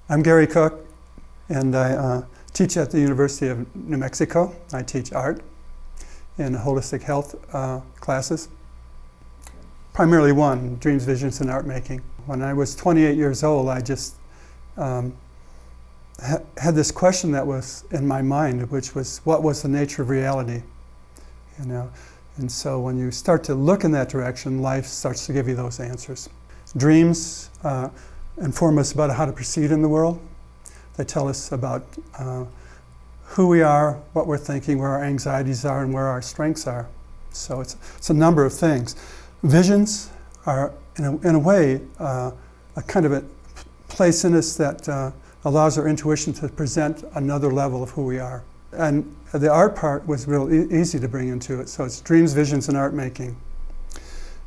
I'm Gary Cook, and I teach at the University of New Mexico. I teach art and holistic health classes. Primarily one, dreams, visions, and art making. When I was 28 years old, I just had this question that was in my mind, which was, what was the nature of reality? You know, and so when you start to look in that direction, life starts to give you those answers. Dreams inform us about how to proceed in the world. They tell us about who we are, what we're thinking, where our anxieties are, and where our strengths are. So it's a number of things. Visions are, in a way, a kind of a place in us that allows our intuition to present another level of who we are. And the art part was real easy to bring into it. So it's dreams, visions, and art making.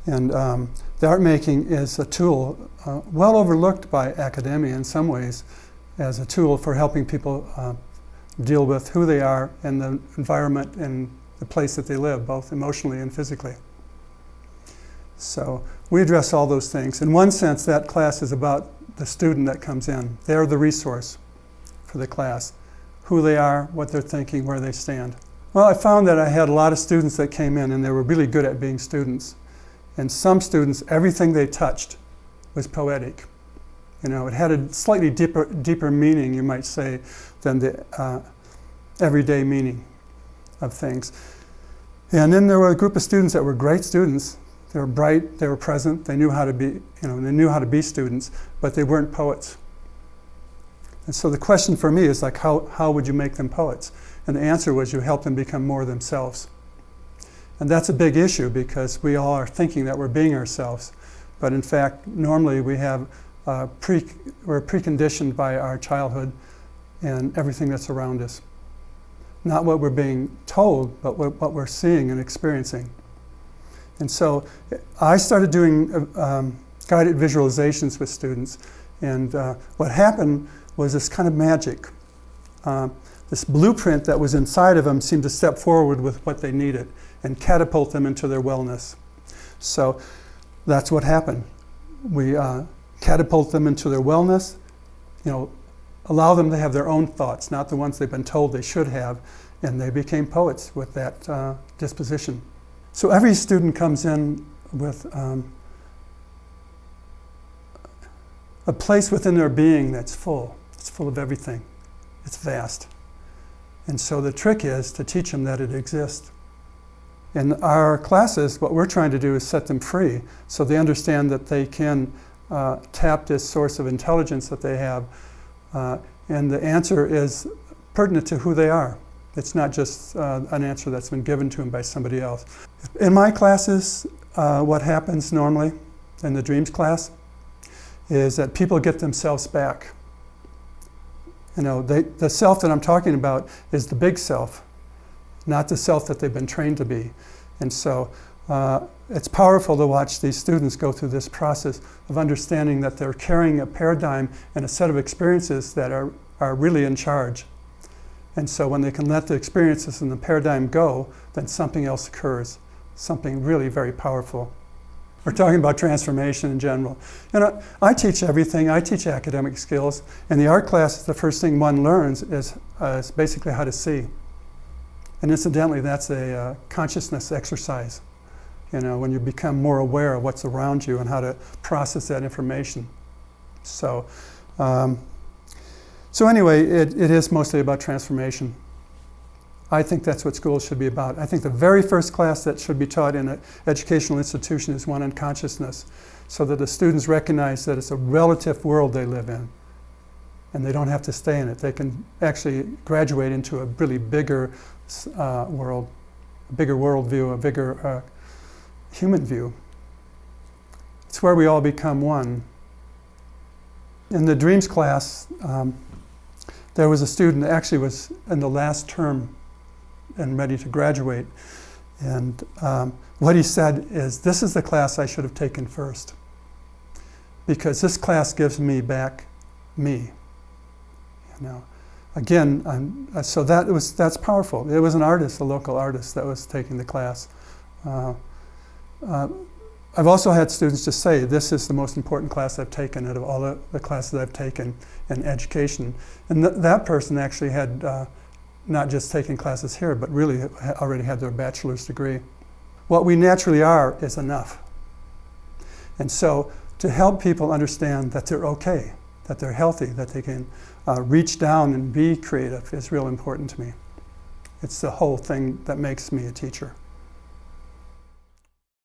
And the art making is a tool well overlooked by academia in some ways as a tool for helping people deal with who they are and the environment and the place that they live, both emotionally and physically. So we address all those things. In one sense, that class is about the student that comes in. They're the resource for the class. Who they are, what they're thinking, where they stand. Well, I found that I had a lot of students that came in and they were really good at being students. And some students, everything they touched was poetic. You know, it had a slightly deeper meaning, you might say, than the everyday meaning of things. And then there were a group of students that were great students. They were bright, they were present, they knew how to be, you know, they knew how to be students, but they weren't poets. And so the question for me is like, how would you make them poets? And the answer was, you help them become more themselves. And that's a big issue because we all are thinking that we're being ourselves. But in fact, normally we have we're preconditioned by our childhood and everything that's around us. Not what we're being told, but what we're seeing and experiencing. And so I started doing guided visualizations with students. And what happened was this kind of magic. This blueprint that was inside of them seemed to step forward with what they needed and catapult them into their wellness. So that's what happened. We catapult them into their wellness, you know, allow them to have their own thoughts, not the ones they've been told they should have, and they became poets with that disposition. So every student comes in with a place within their being that's full. It's full of everything. It's vast. And so the trick is to teach them that it exists. In our classes, what we're trying to do is set them free so they understand that they can tap this source of intelligence that they have. And the answer is pertinent to who they are. It's not just an answer that's been given to them by somebody else. In my classes, what happens normally in the dreams class is that people get themselves back. You know, the self that I'm talking about is the big self, not the self that they've been trained to be. And so it's powerful to watch these students go through this process of understanding that they're carrying a paradigm and a set of experiences that are really in charge. And so when they can let the experiences and the paradigm go, then something else occurs, something really very powerful. We're talking about transformation in general. You know, I teach everything. I teach academic skills. In the art class, the first thing one learns is basically how to see. And incidentally, that's a consciousness exercise. You know, when you become more aware of what's around you and how to process that information. So anyway, it is mostly about transformation. I think that's what schools should be about. I think the very first class that should be taught in an educational institution is one on consciousness, so that the students recognize that it's a relative world they live in, and they don't have to stay in it. They can actually graduate into a really bigger world, a bigger worldview, a bigger human view. It's where we all become one. In the dreams class, there was a student that actually was in the last term and ready to graduate. And what he said is, this is the class I should have taken first, because this class gives me back me. You know, again, so that's powerful. It was an artist, a local artist, that was taking the class. I've also had students just say, this is the most important class I've taken out of all the classes I've taken in education. And that person actually had not just taken classes here, but really already had their bachelor's degree. What we naturally are is enough. And so to help people understand that they're okay, that they're healthy, that they can reach down and be creative is real important to me. It's the whole thing that makes me a teacher.